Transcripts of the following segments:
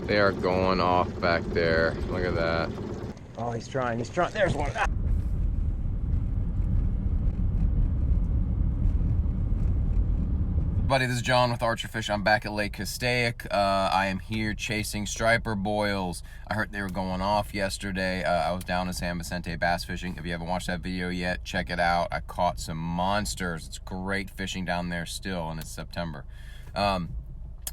They are going off back there. Look at that. Oh, he's trying. There's one. Ah. Buddy, this is John with Archer Fish. I'm back at Lake Castaic. I am here chasing striper boils. I heard they were going off yesterday. I was down in San Vicente bass fishing. If you haven't watched that video yet, check it out. I caught some monsters. It's great fishing down there still, and it's September.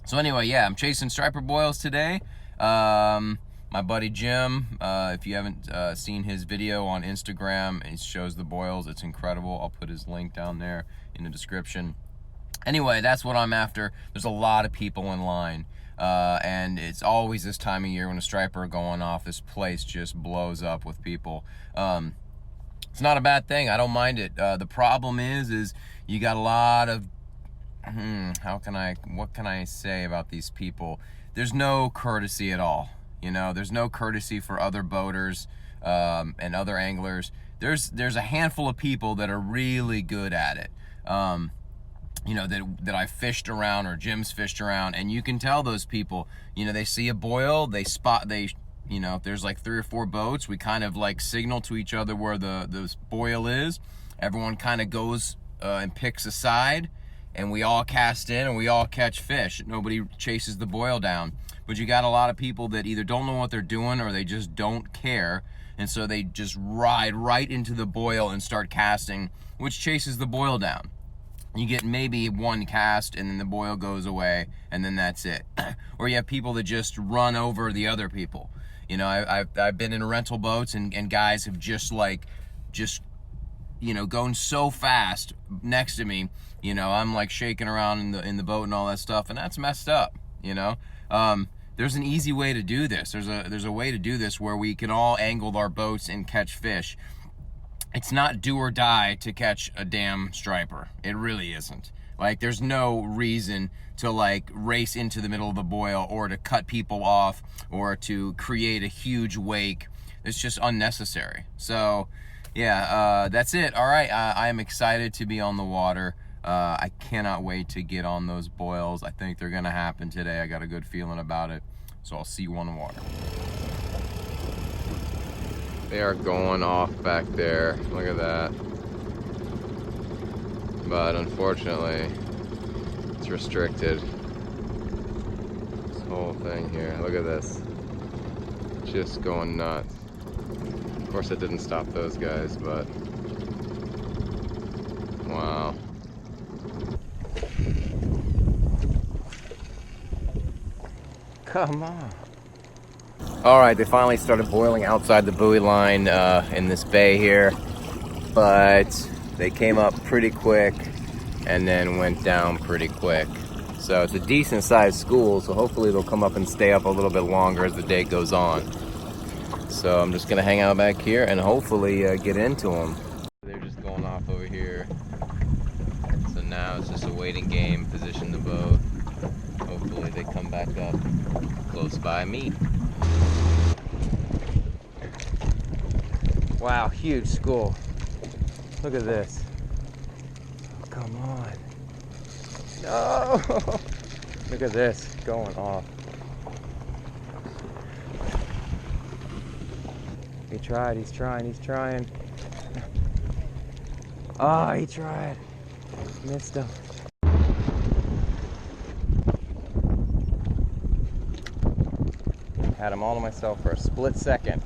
So anyway, yeah, I'm chasing striper boils today. My buddy Jim, if you haven't seen his video on Instagram, he shows the boils. It's incredible. I'll put his link down there in the description. Anyway, that's what I'm after. There's a lot of people in line, and it's always this time of year when a striper are going off, this place just blows up with people. It's not a bad thing. I don't mind it. The problem is you got a lot of, what can I say about these people? There's no courtesy at all. You know, there's no courtesy for other boaters and other anglers. There's a handful of people that are really good at it. You know, that I fished around or Jim's fished around, and you can tell those people, you know, they see a boil, you know, if there's like 3 or 4 boats, we kind of like signal to each other where the boil is. Everyone kind of goes and picks a side, and we all cast in and we all catch fish. Nobody chases the boil down. But you got a lot of people that either don't know what they're doing or they just don't care, and so they just ride right into the boil and start casting, which chases the boil down. You get maybe one cast and then the boil goes away and then that's it. Or you have people that just run over the other people. You know, I've been in rental boats and guys have just you know, going so fast next to me. You know, I'm like shaking around in the boat and all that stuff, and that's messed up. You know, there's an easy way to do this. There's a way to do this where we can all angle our boats and catch fish. It's not do or die to catch a damn striper. It really isn't. Like, there's no reason to like race into the middle of the boil or to cut people off or to create a huge wake. It's just unnecessary. So yeah, that's it. All right, I am excited to be on the water. I cannot wait to get on those boils. I think they're gonna happen today. I got a good feeling about it. So I'll see you on the water. They are going off back there. Look at that. But unfortunately, it's restricted. This whole thing here. Look at this. Just going nuts. Of course, it didn't stop those guys, but wow. Come on. All right, they finally started boiling outside the buoy line in this bay here, but they came up pretty quick and then went down pretty quick. So it's a decent sized school, so hopefully they'll come up and stay up a little bit longer as the day goes on. So I'm just gonna hang out back here and hopefully get into them. They're just going off over here. So now it's just a waiting game, position the boat. Hopefully they come back up close by me. Wow, huge school. Look at this. Oh, come on. No! Look at this, going off. He tried, he's trying. Oh, he tried. Missed him. Had him all to myself for a split second.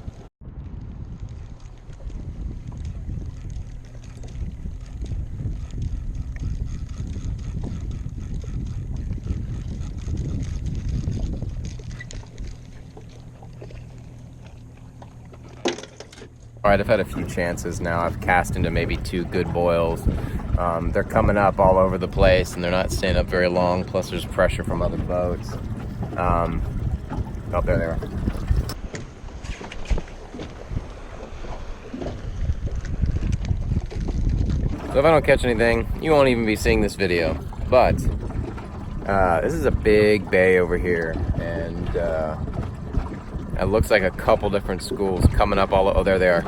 All right, I've had a few chances now. I've cast into maybe 2 good boils. They're coming up all over the place and they're not staying up very long, plus there's pressure from other boats. Oh, there they are. So if I don't catch anything, you won't even be seeing this video. But this is a big bay over here, and it looks like a couple different schools coming up all. Oh, there they are.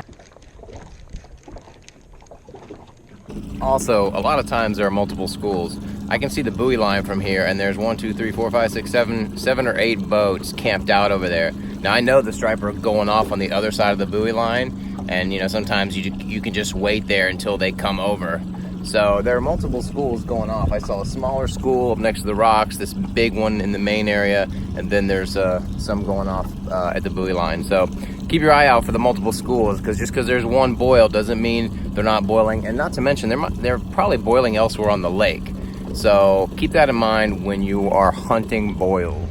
Also, a lot of times there are multiple schools. I can see the buoy line from here, and there's 1, 2, 3, 4, 5, 6, 7 or 8 boats camped out over there. Now I know the striper are going off on the other side of the buoy line, and you know, sometimes you can just wait there until they come over. So there are multiple schools going off. I saw a smaller school up next to the rocks, this big one in the main area, and then there's some going off at the buoy line. So keep your eye out for the multiple schools, because just because there's one boil doesn't mean they're not boiling. And not to mention, they're probably boiling elsewhere on the lake. So keep that in mind when you are hunting boils.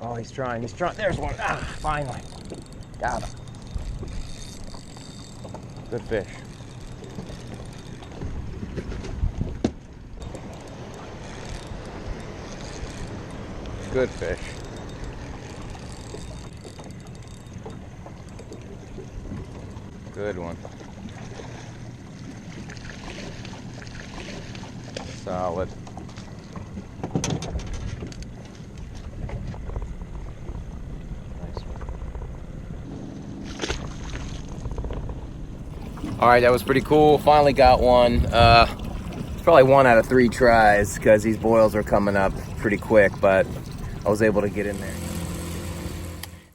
Oh, he's trying. There's one. Ah, finally. Got him. Good fish. Good fish. Good one. Solid. All right, that was pretty cool. Finally got one. It's probably 1 out of 3 tries because these boils are coming up pretty quick, but I was able to get in there.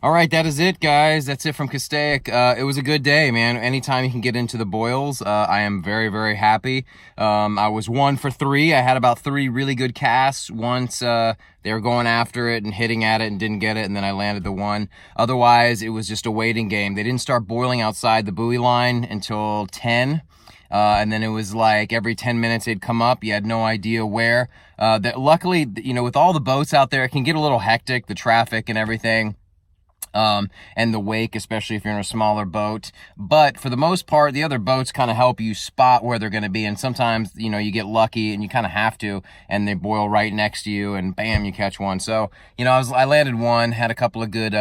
All right, that is it, guys. That's it from Castaic. It was a good day, man. Anytime you can get into the boils, I am very, very happy. I was 1 for 3. I had about 3 really good casts. Once they were going after it and hitting at it and didn't get it, and then I landed the 1. Otherwise, it was just a waiting game. They didn't start boiling outside the buoy line until 10. And then it was like every 10 minutes they'd come up. You had no idea where. Luckily, you know, with all the boats out there, it can get a little hectic, the traffic and everything. And the wake, especially if you're in a smaller boat. But for the most part, the other boats kind of help you spot where they're going to be. And sometimes, you know, you get lucky and you kind of have to, and they boil right next to you and bam, you catch one. So, you know, I landed 1, had a couple of good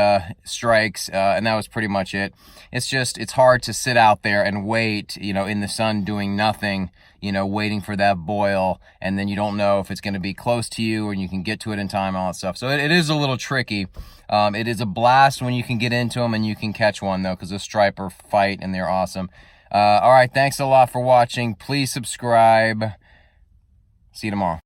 strikes, and that was pretty much it. It's hard to sit out there and wait, you know, in the sun doing nothing, you know, waiting for that boil, and then you don't know if it's going to be close to you or you can get to it in time, all that stuff. So it is a little tricky. It is a blast when you can get into them and you can catch one, though, because the striper fight and they're awesome. All right, thanks a lot for watching. Please subscribe. See you tomorrow.